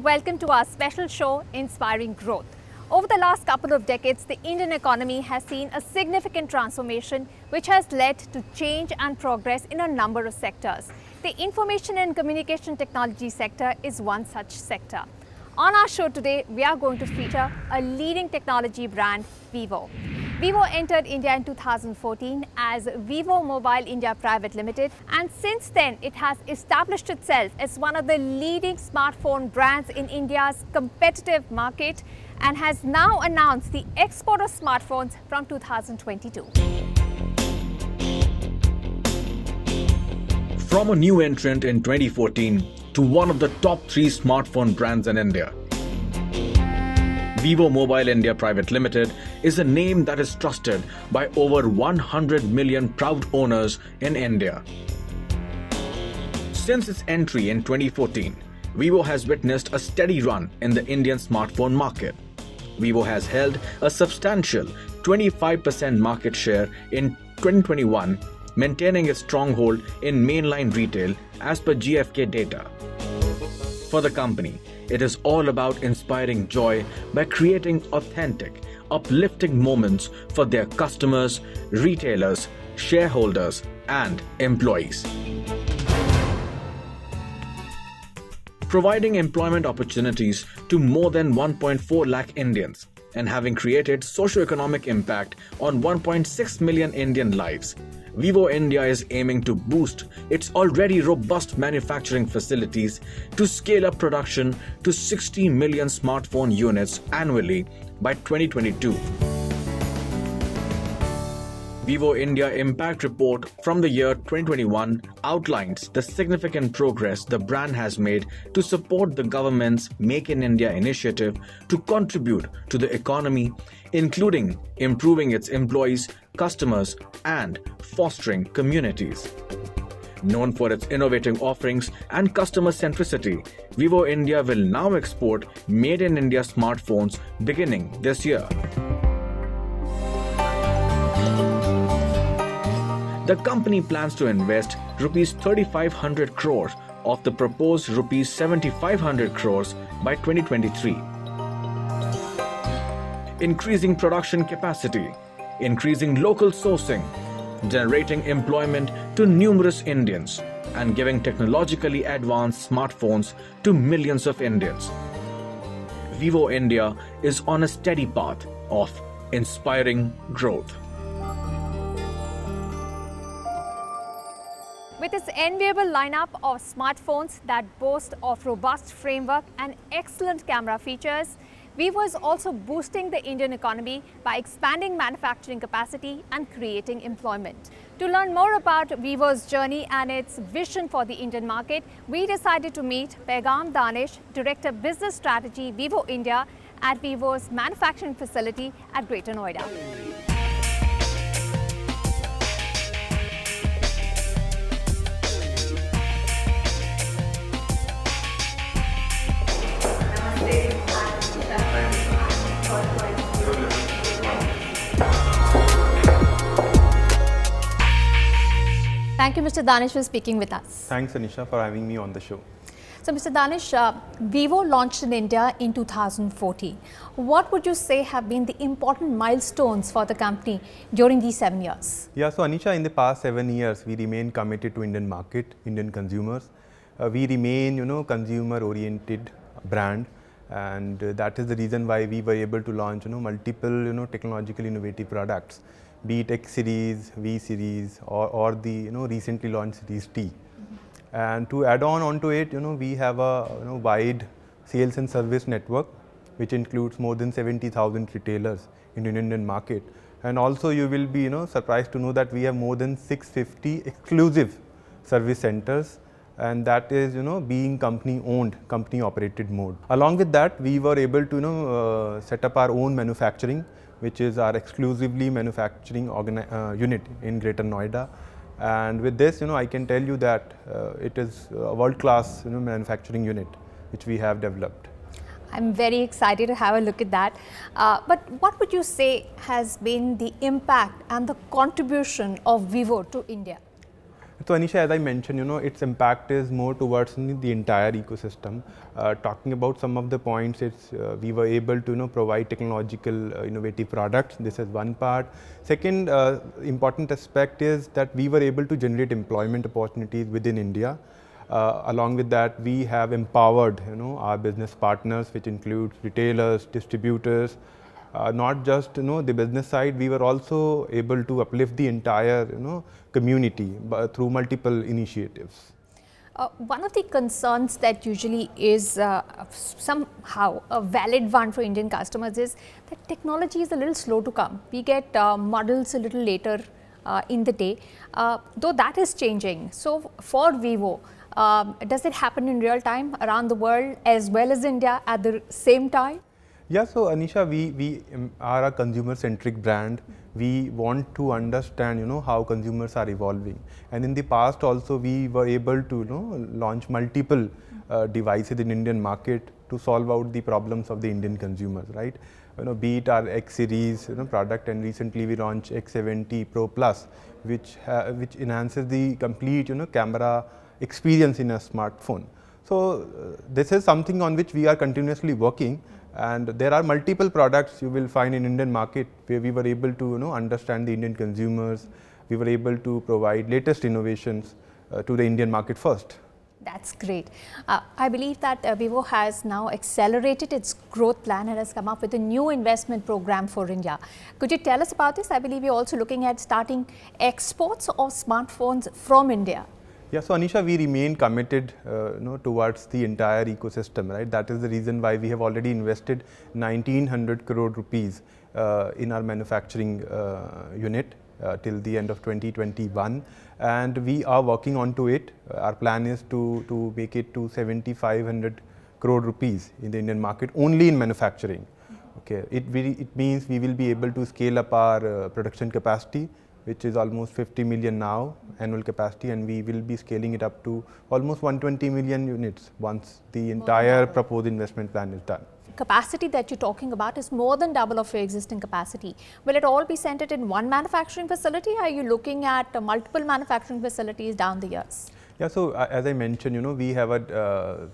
welcome to our special show, Inspiring Growth. Over the last couple of decades, the Indian economy has seen a significant transformation which has led to change and progress in a number of sectors. The information and communication technology sector is one such sector. On our show today, we are going to feature a leading technology brand, Vivo. Vivo entered India in 2014 as Vivo Mobile India Private Limited, and since then it has established itself as one of the leading smartphone brands in India's competitive market and has now announced the export of smartphones from 2022. From a new entrant in 2014 to one of the top 3 smartphone brands in India, Vivo Mobile India Private Limited is a name that is trusted by over 100 million proud owners in India. Since its entry in 2014, Vivo has witnessed a steady run in the Indian smartphone market. Vivo has held a substantial 25% market share in 2021, maintaining its stronghold in mainline retail as per GfK data. For the company, it is all about inspiring joy by creating authentic, uplifting moments for their customers, retailers, shareholders, and employees. Providing employment opportunities to more than 1.4 lakh Indians and having created socio-economic impact on 1.6 million Indian lives, Vivo India is aiming to boost its already robust manufacturing facilities to scale up production to 60 million smartphone units annually by 2022. Vivo India Impact Report from the year 2021 outlines the significant progress the brand has made to support the government's Make in India initiative to contribute to the economy, including improving its employees, customers, and fostering communities. Known for its innovative offerings and customer centricity, Vivo India will now export Made in India smartphones beginning this year. The company plans to invest Rs 3,500 crores of the proposed Rs 7,500 crores by 2023. Increasing production capacity, increasing local sourcing, generating employment to numerous Indians, and giving technologically advanced smartphones to millions of Indians. Vivo India is on a steady path of inspiring growth. With its enviable lineup of smartphones that boast of robust framework and excellent camera features, Vivo is also boosting the Indian economy by expanding manufacturing capacity and creating employment. To learn more about Vivo's journey and its vision for the Indian market, we decided to meet Paigam Danish, Director Business Strategy, Vivo India, at Vivo's manufacturing facility at Greater Noida. Thank you, Mr. Danish, for speaking with us. Thanks, Anisha, for having me on the show. So, Mr. Danish, Vivo launched in India in 2014. What would you say have been the important milestones for the company during these 7 years? Yeah, so Anisha, in the past 7 years, we remain committed to Indian market, Indian consumers. We remain, consumer-oriented brand, and that is the reason why we were able to launch, multiple, technological innovative products, be it X series, V series, or the recently launched series T. And to add on onto it, we have a wide sales and service network, which includes more than 70,000 retailers in the Indian market. And also, you will be surprised to know that we have more than 650 exclusive service centers, and that is being company owned, company operated mode. Along with that, we were able to set up our own manufacturing, which is our exclusively manufacturing unit in Greater Noida. And with this, I can tell you that it is a world-class manufacturing unit which we have developed. I'm very excited to have a look at that. But what would you say has been the impact and the contribution of Vivo to India? So Anisha, as I mentioned, its impact is more towards the entire ecosystem. Talking about some of the points, we were able to provide technological innovative products. This is one part. Second important aspect is that we were able to generate employment opportunities within India. Along with that, we have empowered our business partners, which includes retailers, distributors. Not just the business side, we were also able to uplift the entire community through multiple initiatives. One of the concerns that usually is somehow a valid one for Indian customers is that technology is a little slow to come. We get models a little later in the day, though that is changing. So for Vivo, does it happen in real time around the world as well as India at the same time? Yeah, so Anisha, we are a consumer-centric brand. We want to understand, how consumers are evolving. And in the past also, we were able to, launch multiple devices in Indian market to solve out the problems of the Indian consumers, right? Be it our X series, product, and recently we launched X70 Pro Plus, which enhances the complete, camera experience in a smartphone. So this is something on which we are continuously working. And there are multiple products you will find in Indian market where we were able to understand the Indian consumers. We were able to provide latest innovations to the Indian market first. That's great. I believe that Vivo has now accelerated its growth plan and has come up with a new investment program for India. Could you tell us about this? I believe you're also looking at starting exports of smartphones from India. Yeah, so Anisha, we remain committed towards the entire ecosystem, right? That is the reason why we have already invested 1900 crore rupees in our manufacturing unit till the end of 2021, and we are working on to it. Our plan is to make it to 7500 crore rupees in the Indian market only in manufacturing. Okay, it means we will be able to scale up our production capacity, which is almost 50 million now annual capacity, and we will be scaling it up to almost 120 million units once the entire proposed investment plan is done. Capacity that you're talking about is more than double of your existing capacity. Will it all be centered in one manufacturing facility? Or are you looking at multiple manufacturing facilities down the years? Yeah, so as I mentioned, we have a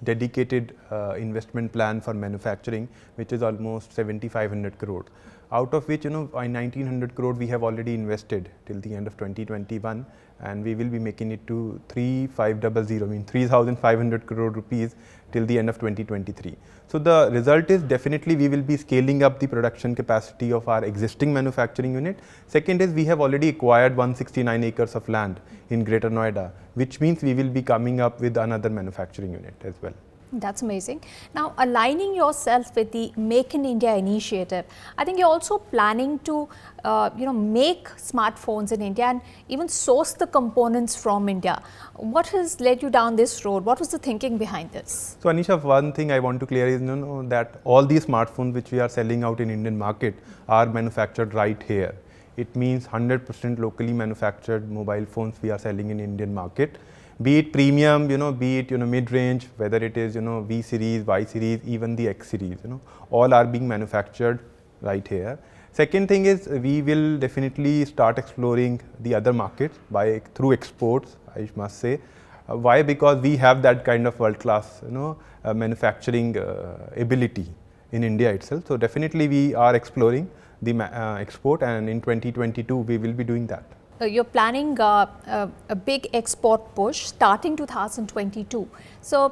dedicated investment plan for manufacturing, which is almost 7500 crore. Out of which, 1900 crore we have already invested till the end of 2021, and we will be making it to 3500 crore rupees till the end of 2023. So the result is definitely we will be scaling up the production capacity of our existing manufacturing unit. Second is we have already acquired 169 acres of land in Greater Noida, which means we will be coming up with another manufacturing unit as well. That's amazing. Now, aligning yourself with the Make in India initiative, I think you're also planning to, make smartphones in India and even source the components from India. What has led you down this road? What was the thinking behind this? So Anisha, one thing I want to clear is that all these smartphones which we are selling out in Indian market are manufactured right here. It means 100% locally manufactured mobile phones we are selling in Indian market. Be it premium, be it mid-range, whether it is V series, Y series, even the X series, all are being manufactured right here. Second thing is we will definitely start exploring the other markets through exports, I must say. Why? Because we have that kind of world-class manufacturing ability in India itself. So definitely we are exploring the export, and in 2022 we will be doing that. You're planning a big export push starting 2022. So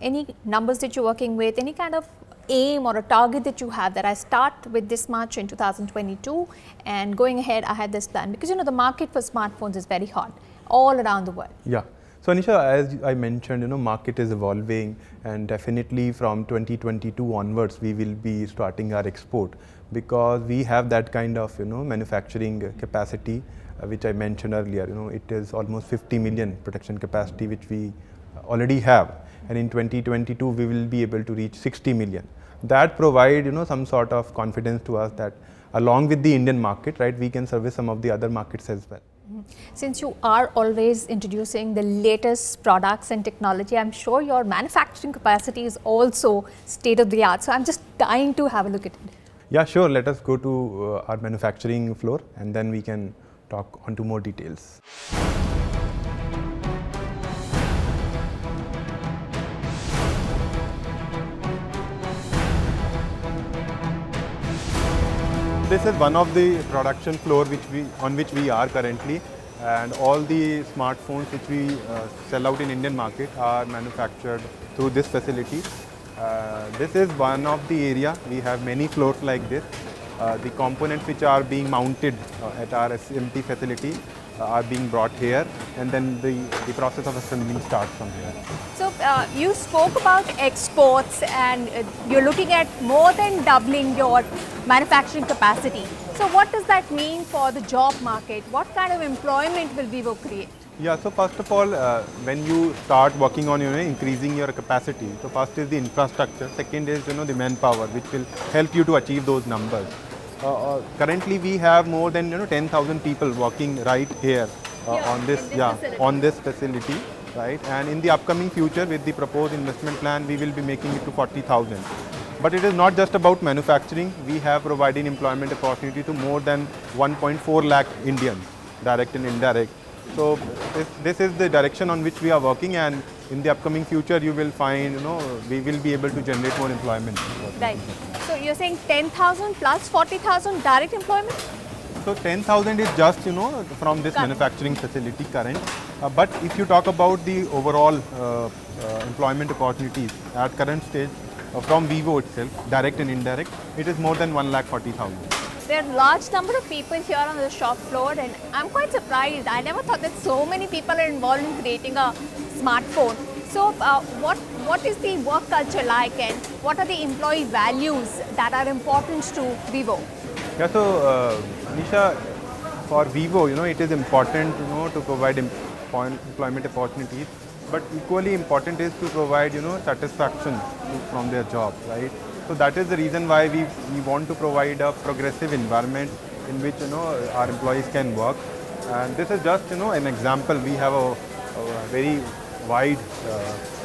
any numbers that you're working with, any kind of aim or a target that you have that I start with this much in 2022 and going ahead I had this plan? Because the market for smartphones is very hot all around the world. Yeah. So Anisha, as I mentioned, market is evolving, and definitely from 2022 onwards we will be starting our export, because we have that kind of manufacturing capacity which I mentioned earlier. It is almost 50 million production capacity which we already have, and in 2022 we will be able to reach 60 million. That provide some sort of confidence to us that along with the Indian market, right, we can service some of the other markets as well. Since you are always introducing the latest products and technology, I'm sure your manufacturing capacity is also state of the art. So I'm just dying to have a look at it. Yeah, sure. Let us go to our manufacturing floor and then we can talk on to more details. this is one of the production floor on which we are currently, and all the smartphones which we sell out in Indian market are manufactured through this facility. This is one of the area. We have many floors like this. The components which are being mounted at our SMT facility are being brought here, and then the process of assembling starts from here. So you spoke about exports, and you're looking at more than doubling your manufacturing capacity. So what does that mean for the job market? What kind of employment will Vivo create? Yeah, so first of all, when you start working on increasing your capacity, so first is the infrastructure, second is the manpower, which will help you to achieve those numbers. Currently, we have more than 10,000 people working right here on this facility, right? And in the upcoming future, with the proposed investment plan, we will be making it to 40,000. But it is not just about manufacturing. We have provided employment opportunity to more than 1.4 lakh Indians, direct and indirect. So this is the direction on which we are working, and in the upcoming future, you will find we will be able to generate more employment. Right. So you're saying 10,000 plus 40,000 direct employment? So 10,000 is just from this manufacturing facility current. But if you talk about the overall employment opportunities at current stage from Vivo itself, direct and indirect, it is more than 1,40,000. There are a large number of people here on the shop floor, and I'm quite surprised. I never thought that so many people are involved in creating a smartphone. So what is the work culture like, and what are the employee values that are important to Vivo? Yeah, so Nisha, for Vivo, it is important to provide employment opportunities, but equally important is to provide satisfaction from their job, right? So that is the reason why we want to provide a progressive environment in which our employees can work. And this is just an example. We have a very wide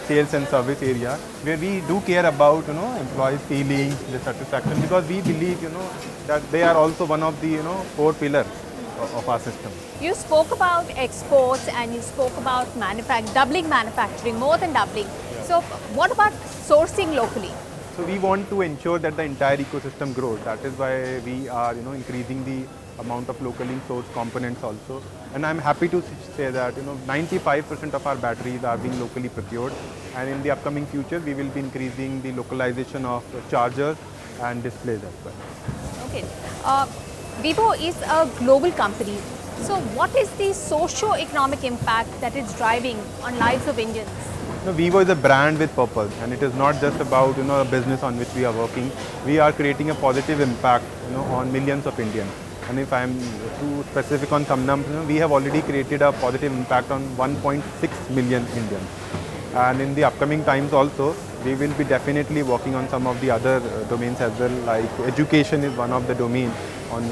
sales and service area where we do care about employees' feelings, their satisfaction, because we believe that they are also one of the core pillars of our system. You spoke about exports, and you spoke about doubling manufacturing, more than doubling. Yeah. So what about sourcing locally? So we want to ensure that the entire ecosystem grows. That is why we are increasing the amount of locally sourced components also. And I'm happy to say that 95% of our batteries are being locally procured. And in the upcoming future, we will be increasing the localization of chargers and displays as well. Okay. Vivo is a global company. So what is the socio-economic impact that it's driving on lives of Indians? Vivo is a brand with purpose, and it is not just about a business on which we are working. We are creating a positive impact on millions of Indians. And if I am too specific on some numbers, we have already created a positive impact on 1.6 million Indians. And in the upcoming times also, we will be definitely working on some of the other domains as well, like education is one of the domains on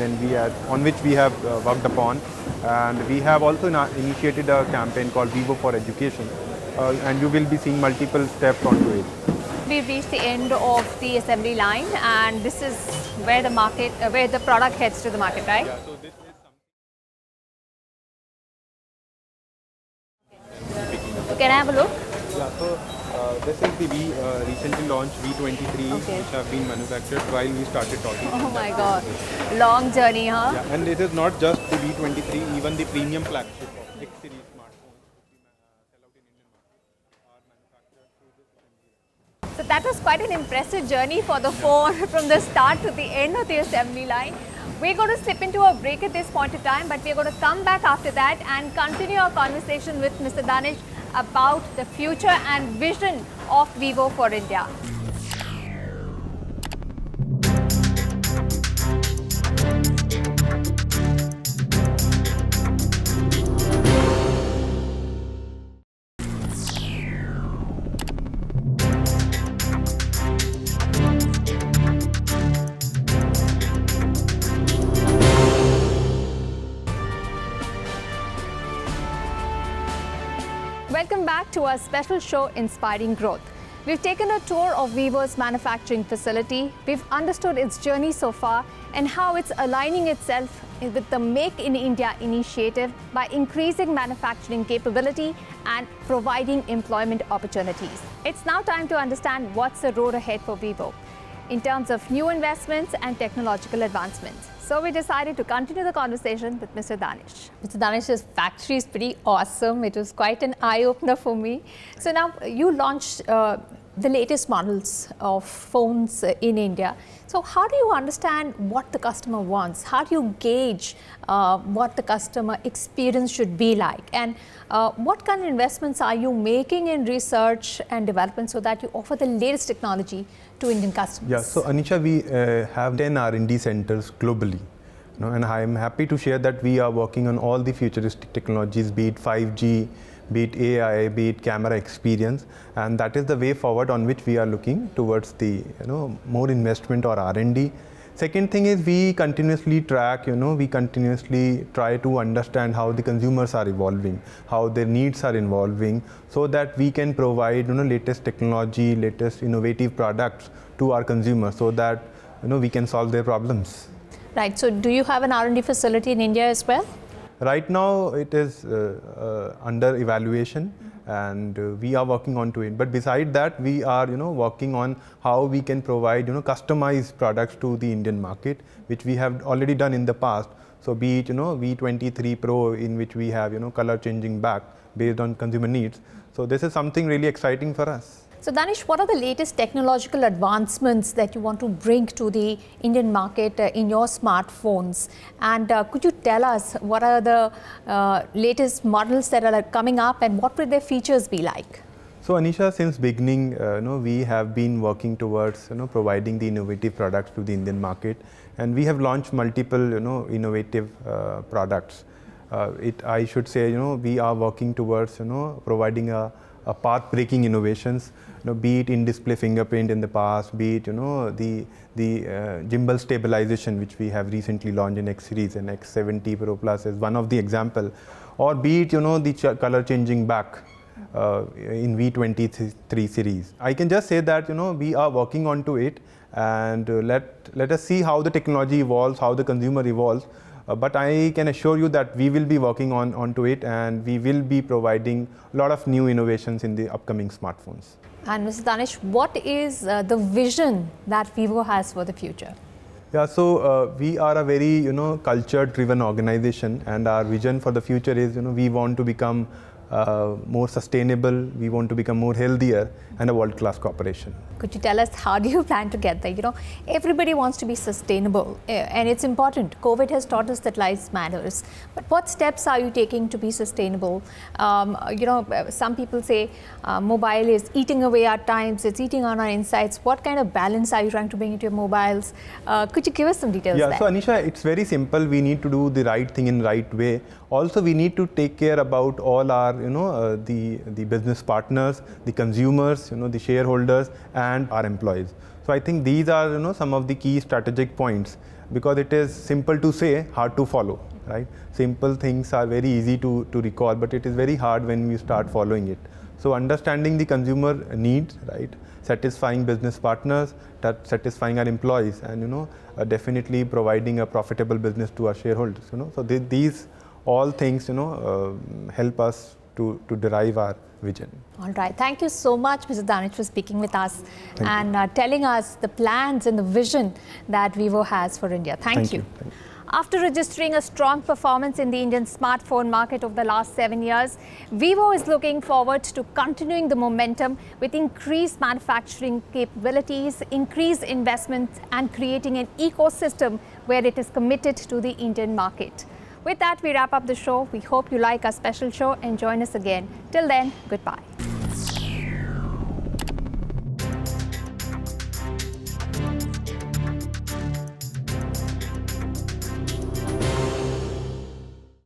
which we have worked upon. And we have also initiated a campaign called Vivo for Education. And you will be seeing multiple steps onto it. We've reached the end of the assembly line, and this is where the product heads to the market, right? Yeah, so this is So can I have a look? Yeah, so this is the recently launched V23, which have been manufactured while we started talking. Oh my God, long journey, huh? Yeah, and it is not just the V23, even the premium flagship of X series smartphones which we sell out in Indian market are manufactured through this assembly line. So that was quite an impressive journey for the phone from the start to the end of the assembly line. We're going to slip into a break at this point of time, but we're going to come back after that and continue our conversation with Mr. Danish about the future and vision of Vivo for India. Welcome back to our special show, Inspiring Growth. We've taken a tour of Vivo's manufacturing facility. We've understood its journey so far and how it's aligning itself with the Make in India initiative by increasing manufacturing capability and providing employment opportunities. It's now time to understand what's the road ahead for Vivo. in terms of new investments and technological advancements. So we decided to continue the conversation with Mr. Danish. Mr. Danish's factory is pretty awesome. It was quite an eye-opener for me. So now you launched the latest models of phones in India. So how do you understand what the customer wants? How do you gauge what the customer experience should be like? And what kind of investments are you making in research and development so that you offer the latest technology to Indian customers? Yeah, so Anisha, we have 10 R&D centers globally. And I am happy to share that we are working on all the futuristic technologies, be it 5G, be it AI, be it camera experience, and that is the way forward on which we are looking towards the more investment or R&D. Second thing is we continuously track, we continuously try to understand how the consumers are evolving, how their needs are evolving, so that we can provide latest technology, latest innovative products to our consumers, so that we can solve their problems. Right. So do you have an R&D facility in India as well? Right now it is under evaluation, and we are working on to it. But beside that, we are working on how we can provide customized products to the Indian market, which we have already done in the past. So be it V23 Pro, in which we have color changing back based on consumer needs. So this is something really exciting for us. So Danish, what are the latest technological advancements that you want to bring to the Indian market in your smartphones? And could you tell us what are the latest models that are coming up and what will their features be like? So Anisha, since beginning, we have been working towards providing the innovative products to the Indian market, and we have launched multiple innovative products. I should say we are working towards providing a path-breaking innovations, be it in-display fingerprint in the past, be it the gimbal stabilization, which we have recently launched in X series, and X70 Pro Plus is one of the example, or be it the color changing back in V23 series. I can just say that we are working onto it, and let us see how the technology evolves, how the consumer evolves. But I can assure you that we will be working onto it, and we will be providing a lot of new innovations in the upcoming smartphones. And Mr. Danish, what is the vision that Vivo has for the future? Yeah, so we are a very culture-driven organization, and our vision for the future is we want to become more sustainable, we want to become more healthier, and a world-class corporation. Could you tell us how do you plan to get there? Everybody wants to be sustainable, and it's important. COVID has taught us that life matters. But what steps are you taking to be sustainable? Some people say mobile is eating away our times, it's eating on our insights. What kind of balance are you trying to bring into your mobiles? Could you give us some details there? So Anisha, it's very simple. We need to do the right thing in the right way. Also, we need to take care about all our, the business partners, the consumers, the shareholders, and our employees. So I think these are, some of the key strategic points, because it is simple to say, hard to follow, right? Simple things are very easy to recall, but it is very hard when we start following it. So understanding the consumer needs, right? Satisfying business partners, satisfying our employees, and definitely providing a profitable business to our shareholders. So these all things help us to derive our vision. All right. Thank you so much, Mr. Danish, for speaking with us and telling us the plans and the vision that Vivo has for India. Thank you. After registering a strong performance in the Indian smartphone market over the last 7 years, Vivo is looking forward to continuing the momentum with increased manufacturing capabilities, increased investments, and creating an ecosystem where it is committed to the Indian market. With that, we wrap up the show. We hope you like our special show and join us again. Till then, goodbye.